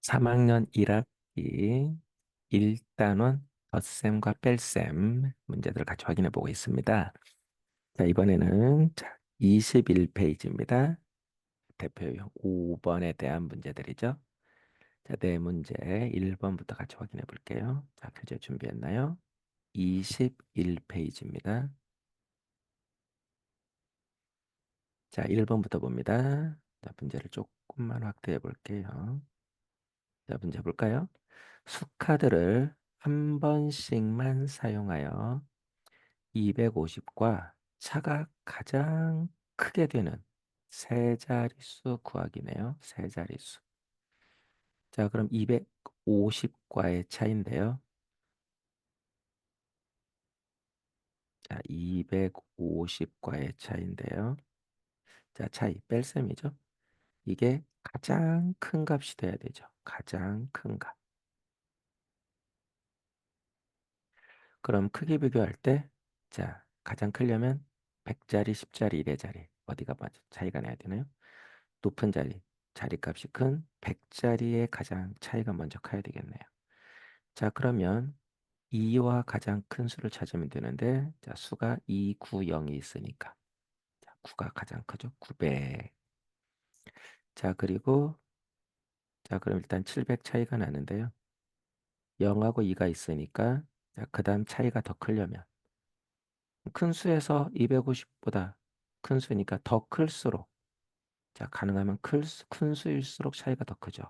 3학년 1학기 1단원 덧셈과 뺄셈 문제들을 같이 확인해 보고 있습니다. 자, 이번에는 21페이지입니다. 대표용 5번에 대한 문제들이죠. 자, 네 문제 1번부터 같이 확인해 볼게요. 자, 교재 준비했나요? 21페이지입니다. 자, 1번부터 봅니다. 자, 문제를 조금만 확대해 볼게요. 자, 문제 볼까요? 수카드를 한 번씩만 사용하여 250과 차가 가장 크게 되는 세 자릿수 구하기네요. 세 자릿수. 자, 그럼 250과의 차인데요. 자, 250과의 차인데요. 자, 차이 뺄셈이죠. 이게 가장 큰 값이 돼야 되죠. 가장 큰 값. 그럼 크기 비교할 때, 자, 가장 크려면 100짜리, 10짜리, 1회짜리 어디가 먼저 차이가 나야 되나요? 높은 자리, 자리값이 큰 100짜리의 가장 차이가 먼저 커야 되겠네요. 자, 그러면 2와 가장 큰 수를 찾으면 되는데, 자, 수가 2, 9, 0이 있으니까, 자, 9가 가장 크죠? 900. 자, 그리고, 자, 그럼 일단 700 차이가 나는데요. 0하고 2가 있으니까, 자, 그 다음 차이가 더 크려면, 큰 수에서 250보다 큰 수니까 더 클수록, 자, 가능하면 큰 수일수록 차이가 더 크죠.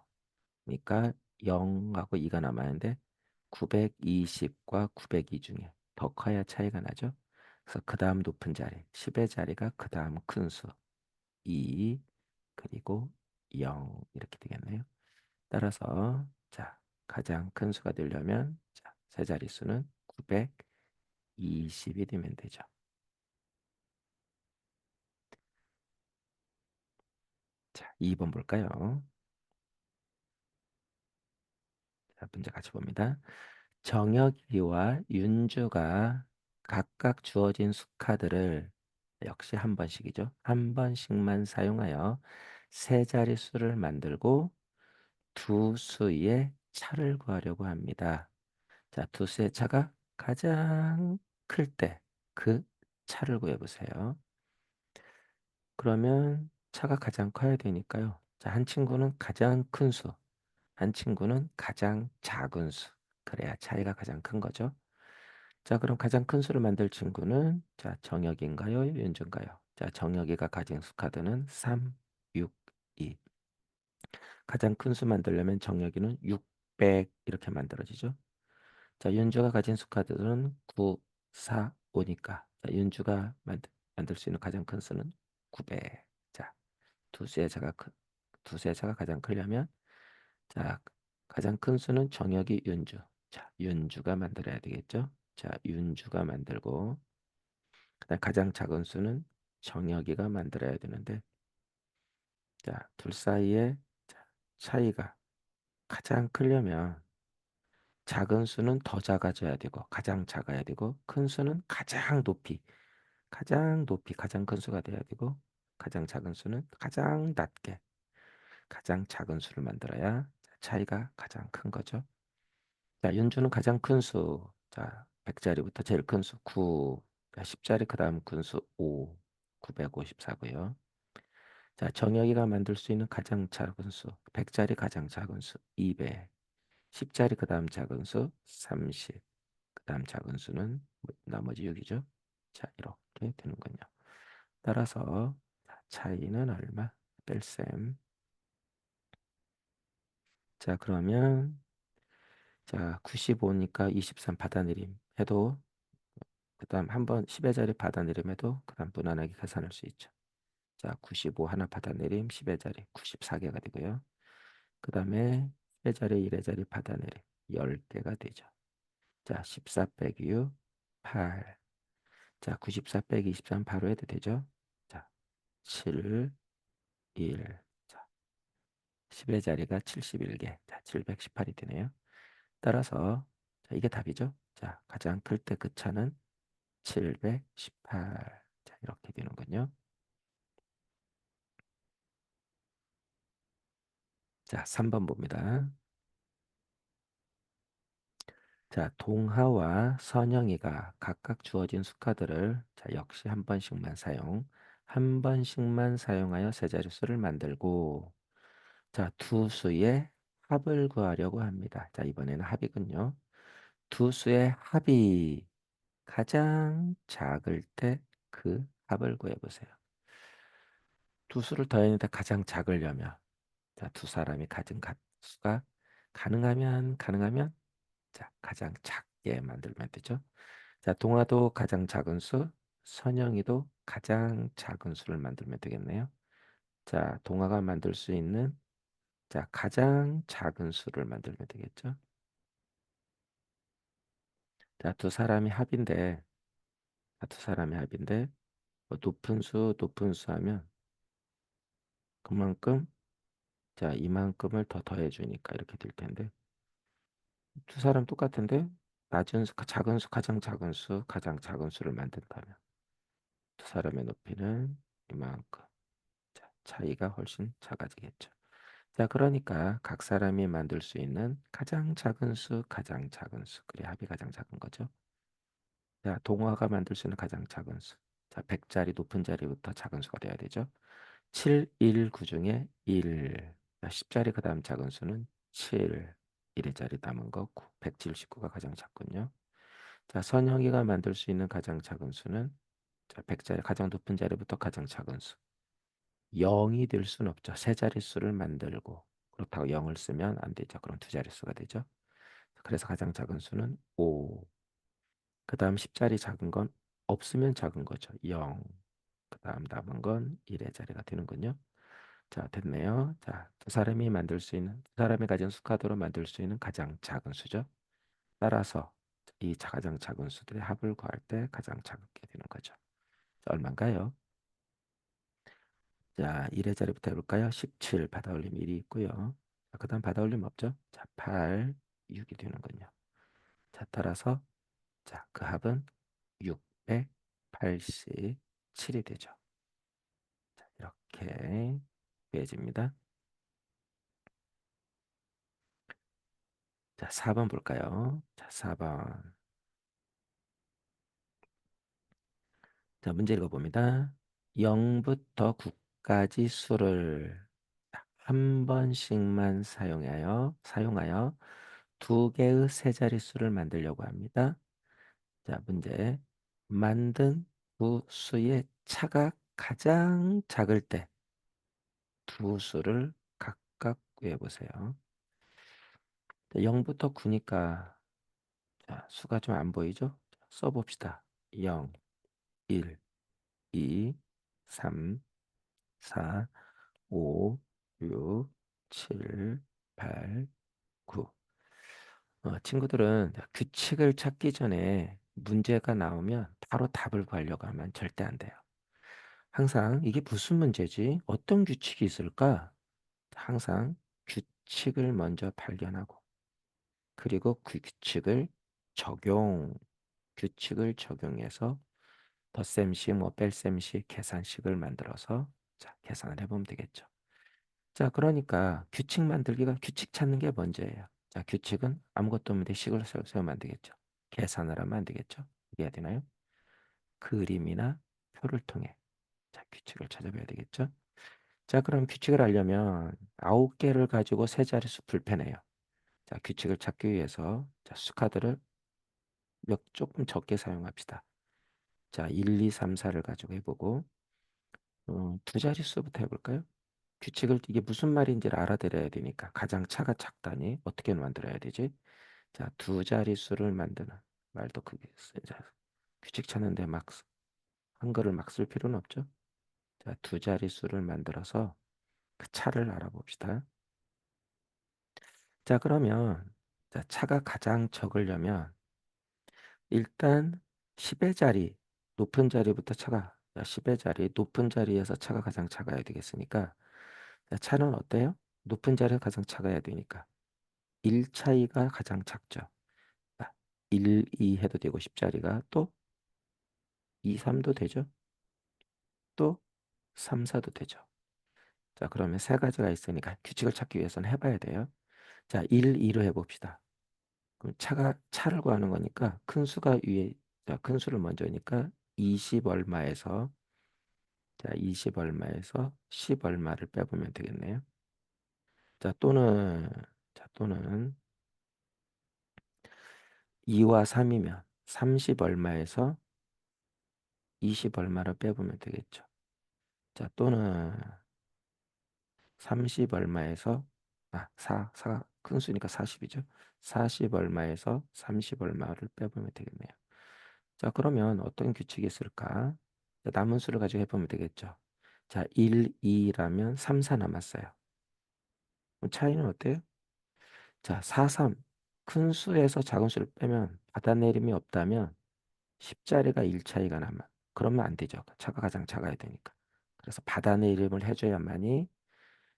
그러니까 0하고 2가 남았는데 920과 902 중에 더 커야 차이가 나죠. 그래서 그 다음 높은 자리 10의 자리가 그 다음 큰 수 2 그리고 0 이렇게 되겠네요. 따라서 자 가장 큰 수가 되려면 자, 세 자릿수는 920이 되면 되죠. 자 2번 볼까요? 자, 문제 같이 봅니다. 정혁이와 윤주가 각각 주어진 수카드를 역시 한 번씩이죠. 한 번씩만 사용하여 세 자릿수를 만들고 두 수의 차를 구하려고 합니다. 자, 두 수의 차가 가장 클 때 그 차를 구해보세요. 그러면 차가 가장 커야 되니까요. 자, 한 친구는 가장 큰 수, 한 친구는 가장 작은 수. 그래야 차이가 가장 큰 거죠. 자, 그럼 가장 큰 수를 만들 친구는 자, 정혁인가요? 윤주인가요? 자, 정혁이가 가진 수 카드는 3, 6, 2. 가장 큰 수 만들려면 정혁이는 600 이렇게 만들어지죠. 자, 윤주가 가진 수 카드는 9, 4, 5니까 자, 윤주가 만들 수 있는 가장 큰 수는 900. 자, 두 수의 차가 가장 크려면 자, 가장 큰 수는 정혁이, 윤주. 자, 윤주가 만들어야 되겠죠. 자, 윤주가 만들고 그다음 가장 작은 수는 정혁이가 만들어야 되는데 자, 둘 사이에 자, 차이가 가장 크려면 작은 수는 더 작아져야 되고 가장 작아야 되고 큰 수는 가장 높이 가장 큰 수가 돼야 되고 가장 작은 수는 가장 낮게 가장 작은 수를 만들어야 차이가 가장 큰 거죠. 자, 윤주는 가장 큰 수. 자, 100짜리부터 제일 큰 수 9. 자, 10짜리 그다음 큰 수 5. 954고요. 자, 정혁이가 만들 수 있는 가장 작은 수. 100짜리 가장 작은 수 200. 10짜리 그다음 작은 수 30. 그다음 작은 수는 나머지 6이죠. 자, 이렇게 되는군요. 따라서 차이는 얼마? 뺄셈. 자, 그러면 자, 95니까 23 받아내림 해도 그다음 한번 10의 자리 받아내림에도 그다음 무난하게 계산할 수 있죠. 자, 95 하나 받아내림 10의 자리 94개가 되고요. 그다음에 10의 자리 1의 자리 받아내림 10개가 되죠. 자, 14 빼기 6 8. 자, 94 빼기 23 바로 해도 되죠. 자, 7 1. 자, 10의 자리가 71개. 자, 718이 되네요. 따라서 자, 이게 답이죠. 자, 가장 클 때 그 차는 718. 자, 이렇게 되는군요. 자, 3번 봅니다. 자, 동하와 선영이가 각각 주어진 수카들을 자, 역시 한 번씩만 사용하여 세 자릿수를 만들고 자, 두 수의 합을 구하려고 합니다. 자, 이번에는 합이군요. 두 수의 합이 가장 작을 때 그 합을 구해 보세요. 두 수를 더했는데 가장 작으려면 자, 두 사람이 가진 수가 가능하면 자, 가장 작게 만들면 되죠. 자, 동화도 가장 작은 수, 선영이도 가장 작은 수를 만들면 되겠네요. 자, 동화가 만들 수 있는 자, 가장 작은 수를 만들면 되겠죠. 자, 두 사람이 합인데 뭐 높은 수 하면 그만큼 자, 이만큼을 더 더해주니까 이렇게 될 텐데 두 사람 똑같은데 작은 수, 가장 작은 수를 만든다면 두 사람의 높이는 이만큼. 자, 차이가 훨씬 작아지겠죠. 자, 그러니까 각 사람이 만들 수 있는 가장 작은 수. 그래, 합이 가장 작은 거죠. 자, 동화가 만들 수 있는 가장 작은 수. 자, 100자리 높은 자리부터 작은 수가 돼야 되죠. 7, 1, 9 중에 1. 자, 10자리 그 다음 작은 수는 7. 1의 자리 남은 거 9. 179가 가장 작군요. 자, 선영이가 만들 수 있는 가장 작은 수는 자, 100자리 가장 높은 자리부터 가장 작은 수. 0이 될 수는 없죠. 세 자릿수를 만들고 그렇다고 0을 쓰면 안 되죠. 그럼 두 자릿수가 되죠. 그래서 가장 작은 수는 5. 그 다음 10자리 작은 건 없으면 작은 거죠. 0. 그 다음 남은 건 1의 자리가 되는군요. 자, 됐네요. 자, 두 사람이 가진 수카드로 만들 수 있는 가장 작은 수죠. 따라서 이 가장 작은 수들의 합을 구할 때 가장 작게 되는 거죠. 자, 얼마인가요? 자, 1의 자리부터 해볼까요? 17 받아올림 1이 있고요. 자, 그 다음 받아올림 없죠? 자, 8, 6이 되는군요. 자, 따라서 자, 그 합은 687이 되죠. 자, 이렇게 구해집니다. 자, 4번 볼까요? 자, 4번. 자, 문제 읽어봅니다. 0부터 9까지 수를 한 번씩만 사용하여 두 개의 세 자릿수를 만들려고 합니다. 자, 문제. 만든 두 수의 차가 가장 작을 때 두 수를 각각 구해보세요. 0부터 9니까 자, 수가 좀 안 보이죠? 써봅시다. 0, 1, 2, 3, 4, 5, 6, 7, 8, 9. 친구들은 규칙을 찾기 전에 문제가 나오면 바로 답을 구하려고 하면 절대 안 돼요. 항상 이게 무슨 문제지? 어떤 규칙이 있을까? 항상 규칙을 먼저 발견하고 그리고 그 규칙을 적용해서 덧셈식, 뭐 뺄셈식, 계산식을 만들어서 자, 계산을 해보면 되겠죠. 자, 그러니까 규칙 찾는 게 먼저예요. 자, 규칙은 아무것도 없는데 식을 세우면 안 되겠죠. 계산을 하면 안 되겠죠. 이해가 되나요? 그림이나 표를 통해 자, 규칙을 찾아봐야 되겠죠. 자, 그럼 규칙을 알려면 9개를 가지고 세 자릿수 불편해요. 자, 규칙을 찾기 위해서 자, 수카드를 조금 적게 사용합시다. 자, 1, 2, 3, 4를 가지고 해보고 두 자릿수부터 해볼까요? 규칙을 이게 무슨 말인지를 알아들어야 되니까 가장 차가 작다니 어떻게 만들어야 되지? 자, 두 자릿수를 만드는 말도 크게 자, 규칙 찾는데 막 한글을 막 쓸 필요는 없죠. 자, 두 자릿수를 만들어서 그 차를 알아봅시다. 자, 그러면 자, 차가 가장 적으려면 일단 10의 자리, 높은 자리부터 차가 자, 10의 자리, 높은 자리에서 차가 가장 작아야 되겠으니까 자, 차는 어때요? 높은 자리가 가장 작아야 되니까 1 차이가 가장 작죠. 아, 1, 2 해도 되고 10자리가 또 2, 3도 되죠. 또 3, 4도 되죠. 자, 그러면 세 가지가 있으니까 규칙을 찾기 위해서는 해봐야 돼요. 자, 1, 2로 해봅시다. 그럼 차를 구하는 거니까 큰 수가 위에, 자, 큰 수를 먼저 하니까 20 얼마에서, 자, 20 얼마에서 10 얼마를 빼보면 되겠네요. 자, 또는 2와 3이면 30 얼마에서 20 얼마를 빼보면 되겠죠. 자, 또는 30 얼마에서, 큰 수니까 40이죠. 40 얼마에서 30 얼마를 빼보면 되겠네요. 자, 그러면 어떤 규칙이 있을까? 자, 남은 수를 가지고 해보면 되겠죠. 자, 1, 2라면 3, 4 남았어요. 그럼 차이는 어때요? 자, 4, 3. 큰 수에서 작은 수를 빼면 받아내림이 없다면 10자리가 1 차이가 나면 그러면 안 되죠. 차가 가장 작아야 되니까. 그래서 받아내림을 해줘야만이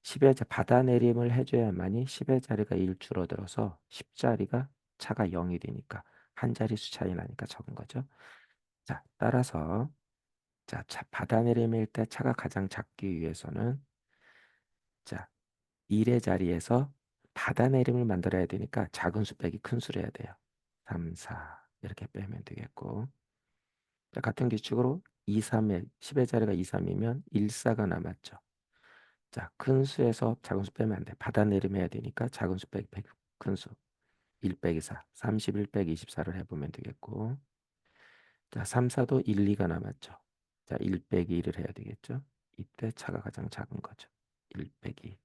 10의 받아내림을 해줘야만이 10의 자리가 1 줄어들어서 10자리가 차가 0이 되니까 한 자릿수 차이 나니까 적은 거죠. 자, 따라서 받아내림일 때 차가 가장 작기 위해서는 자, 1의 자리에서 받아내림을 만들어야 되니까 작은 수 빼기 큰 수를 해야 돼요. 3, 4 이렇게 빼면 되겠고, 자, 같은 규칙으로 2, 3에 10의 자리가 2, 3이면 1, 4가 남았죠. 자, 큰 수에서 작은 수 빼면 안 돼. 받아내림 해야 되니까 작은 수 빼기 큰 수. 1 빼기 4, 31 빼기 24를 해보면 되겠고, 자, 3, 4도 1, 2가 남았죠. 자, 1 빼기 1을 해야 되겠죠. 이때 차가 가장 작은 거죠. 1 빼기.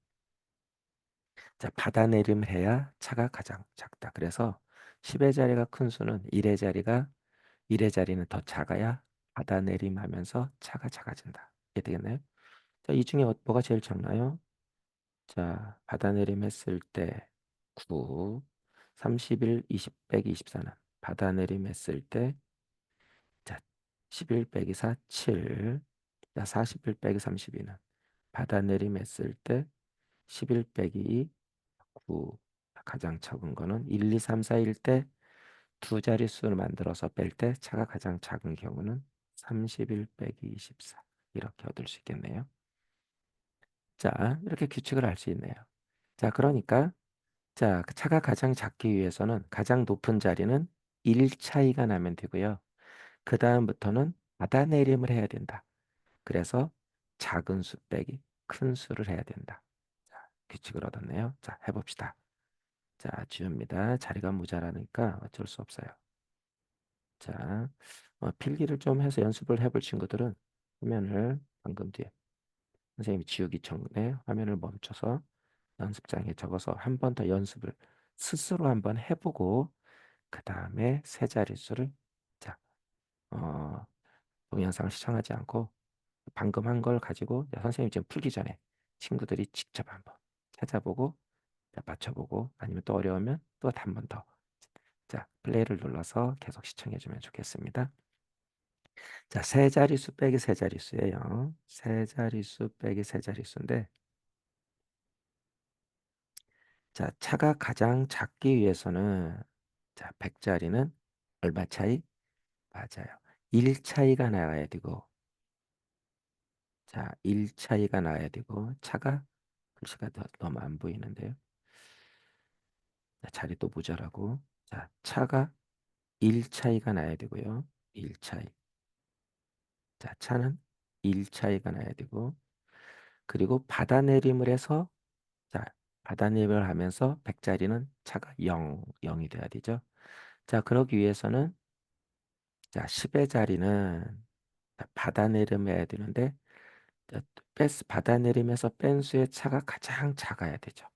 자, 받아내림 해야 차가 가장 작다. 그래서 10의 자리가 큰 수는 1의 자리는 더 작아야 받아내림 하면서 차가 작아진다. 이게 되겠나요? 자, 이 중에 뭐가 제일 작나요? 자, 받아내림 했을 때 9, 31, 20 빼기 24는 받아내림 했을 때 자, 11 빼기 4, 7. 자, 41 빼기 32는 받아내림 했을 때 11 빼기 2, 9. 가장 적은 거는 1, 2, 3, 4일 때 두 자릿수를 만들어서 뺄 때 차가 가장 작은 경우는 31 빼기 24. 이렇게 얻을 수 있겠네요. 자, 이렇게 규칙을 알 수 있네요. 자, 그러니까 자, 그 차가 가장 작기 위해서는 가장 높은 자리는 1 차이가 나면 되고요. 그 다음부터는 받아내림을 해야 된다. 그래서 작은 수 빼기 큰 수를 해야 된다. 자, 규칙을 얻었네요. 자, 해봅시다. 자, 지웁니다. 자리가 모자라니까 어쩔 수 없어요. 자, 필기를 좀 해서 연습을 해볼 친구들은 화면을 방금 뒤에 선생님이 지우기 전에 화면을 멈춰서 연습장에 적어서 한 번 더 연습을 스스로 한번 해보고 그 다음에 세 자릿수를 자, 어, 동영상을 시청하지 않고 방금 한 걸 가지고 선생님 지금 풀기 전에 친구들이 직접 한번 찾아보고 맞춰보고 아니면 또 어려우면 또 한 번 더. 자, 플레이를 눌러서 계속 시청해주면 좋겠습니다. 자, 세 자릿수 빼기 세 자릿수예요. 세 자릿수 빼기 세 자릿수인데 자, 차가 가장 작기 위해서는 자, 100자리는 얼마 차이? 맞아요. 1 차이가 나야 되고 자, 1 차이가 나야 되고 차가 글씨가 너무 안 보이는데요. 자, 자리 또 모자라고. 자, 차가 1 차이가 나야 되고요. 1 차이. 자, 차는 1 차이가 나야 되고 그리고 받아내림을 해서 자, 받아내림을 하면서 100자리는 차가 0이 돼야 되죠. 자, 그러기 위해서는 자, 10의 자리는 받아내림해야 되는데 자, 받아내림에서 뺀 수의 차가 가장 작아야 되죠.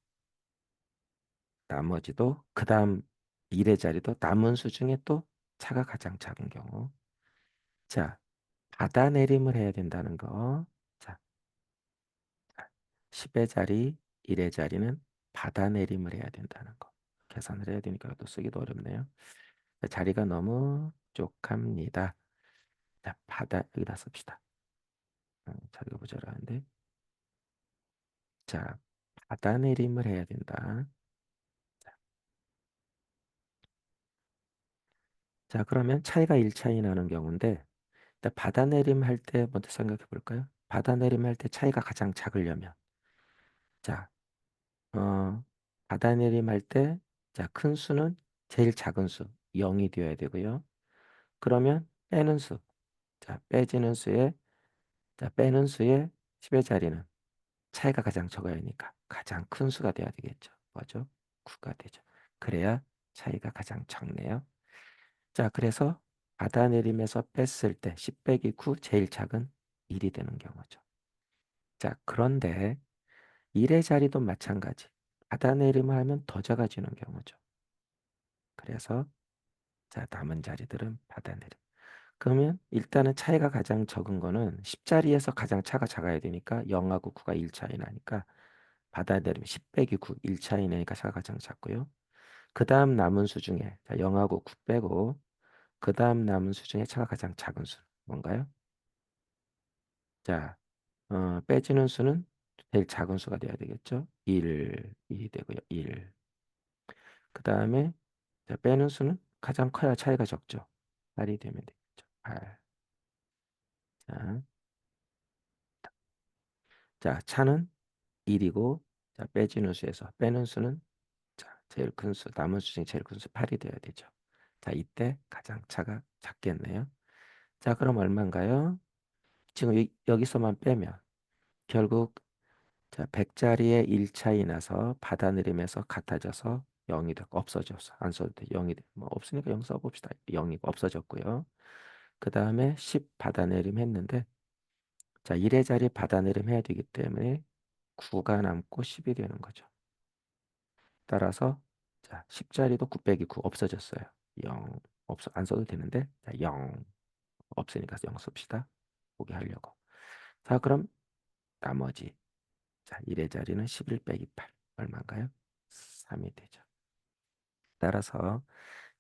나머지도 그 다음 1의 자리도 남은 수 중에 또 차가 가장 작은 경우 자, 받아내림을 해야 된다는 거. 자, 10의 자리, 1의 자리는 받아내림을 해야 된다는 거. 계산을 해야 되니까 또 쓰기도 어렵네요. 자리가 너무 족합니다. 자, 여기다 씁시다. 자리가 모자라는데. 자, 받아내림을 해야 된다. 자, 그러면 차이가 1 차이 나는 경우인데, 일단 받아내림 할 때 먼저 생각해 볼까요? 받아내림 할 때 차이가 가장 작으려면, 자, 어, 받아내림 할 때, 자, 큰 수는 제일 작은 수 0이 되어야 되고요. 그러면 빼는 수, 자, 빼지는 수에, 자, 빼는 수의 10의 자리는 차이가 가장 적어야 하니까 가장 큰 수가 돼야 되겠죠. 뭐죠? 9가 되죠. 그래야 차이가 가장 적네요. 자, 그래서 받아내림에서 뺐을 때 10 빼기 9 제일 작은 1이 되는 경우죠. 자, 그런데 1의 자리도 마찬가지. 받아내림을 하면 더 작아지는 경우죠. 그래서 자, 남은 자리들은 받아내림. 그러면 일단은 차이가 가장 적은 거는 10자리에서 가장 차가 작아야 되니까 0하고 9가 1 차이 나니까 받아내림 10 빼기 9 1 차이 나니까 차가 가장 작고요. 그 다음 남은 수 중에 자, 0하고 9 빼고 그 다음 남은 수 중에 차가 가장 작은 수 뭔가요? 자, 빼지는 수는 제일 작은 수가 돼야 되겠죠? 1이 되고요. 1. 그 다음에 빼는 수는 가장 커야 차이가 적죠. 8이 되면 되겠죠. 8. 자, 자, 차는 1이고 자, 빼지는 수에서 빼는 수는 자, 제일 큰 수, 남은 수 중에 제일 큰 수 8이 돼야 되죠. 자, 이때 가장 차가 작겠네요. 자, 그럼 얼마인가요? 지금 여기서만 빼면 결국 자, 100자리에 1 차이 나서 받아내림에서 같아져서 0이 되고 없어져서 안 써도 돼. 0이 돼. 뭐 없으니까 0 써봅시다. 0이 없어졌고요. 그 다음에 10 받아내림 했는데 자, 1의 자리 받아내림 해야 되기 때문에 9가 남고 10이 되는 거죠. 따라서 자, 10자리도 9 빼기 9 없어졌어요. 0 없어 안 써도 되는데 자, 0 없으니까 0 씁시다. 포기하려고. 자, 그럼 나머지 자, 1의 자리는 11 빼기 8 얼마인가요? 3이 되죠. 따라서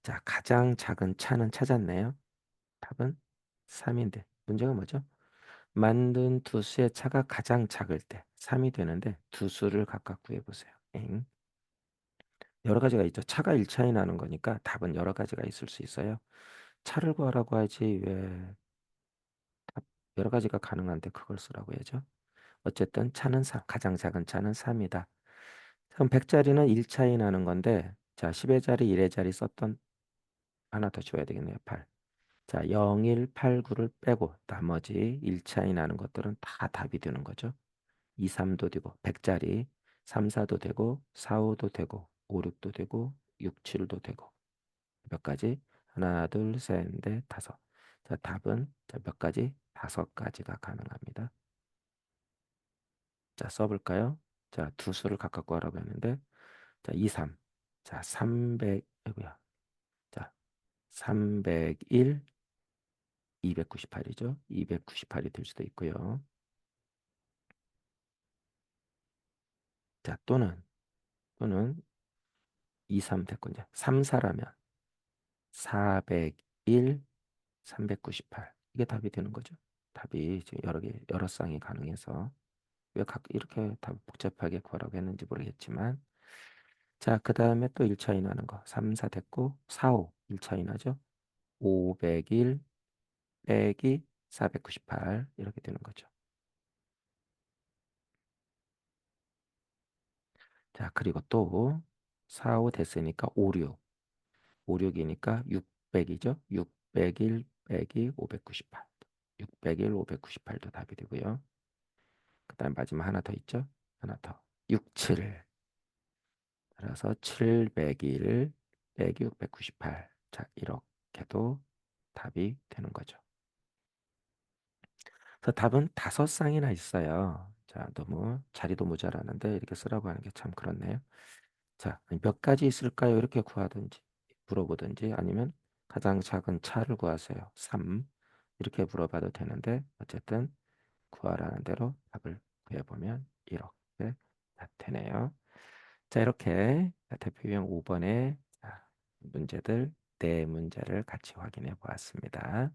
자, 가장 작은 차는 찾았네요. 답은 3인데 문제가 뭐죠? 만든 두 수의 차가 가장 작을 때 3이 되는데 두 수를 각각 구해보세요. 엥? 여러 가지가 있죠. 차가 1 차이 나는 거니까 답은 여러 가지가 있을 수 있어요. 차를 구하라고 하지 왜 답 여러 가지가 가능한데 그걸 쓰라고 해야죠. 어쨌든 차는 3, 가장 작은 차는 3이다. 그럼 100자리는 1 차이 나는 건데 자, 10의 자리, 1의 자리 썼던 하나 더 줘야 되겠네요. 8. 자, 0, 1, 8, 9를 빼고 나머지 1 차이 나는 것들은 다 답이 되는 거죠. 2, 3도 되고 100자리 3, 4도 되고 4, 5도 되고 5, 6도 되고 6, 7도 되고 몇 가지? 하나, 둘, 셋, 넷, 다섯. 자, 답은 자, 몇 가지? 5가지가 가능합니다. 자, 써볼까요? 자, 두 수를 각각 구하라고 했는데 자, 2, 3. 자, 300, 아이고야. 자, 301, 298이죠. 298이 될 수도 있고요. 자, 또는 2, 3 됐고 이제 3, 4라면 401, 398. 이게 답이 되는 거죠. 답이 지금 여러 쌍이 가능해서 왜 이렇게 답 복잡하게 구하라고 했는지 모르겠지만 자, 그 다음에 또 1 차이 나는 거 3, 4 됐고 4, 5 1 차이 나죠. 501 빼기 498 이렇게 되는 거죠. 자, 그리고 또 4, 5 됐으니까 5, 6 5, 6이니까 600이죠. 601 빼기 598 601, 598도 답이 되고요. 그 다음 마지막 하나 더 있죠. 하나 더 6, 7 따라서 701 빼기 698 자, 이렇게도 답이 되는 거죠. 그래서 답은 5쌍이나 있어요. 자, 너무 자리도 모자라는데 이렇게 쓰라고 하는 게 참 그렇네요. 자, 몇 가지 있을까요? 이렇게 구하든지 물어보든지 아니면 가장 작은 차를 구하세요. 3 이렇게 물어봐도 되는데 어쨌든 구하라는 대로 답을 구해보면 이렇게 되네요. 자, 이렇게 대표 유형 5번의 문제들 네 문제를 같이 확인해 보았습니다.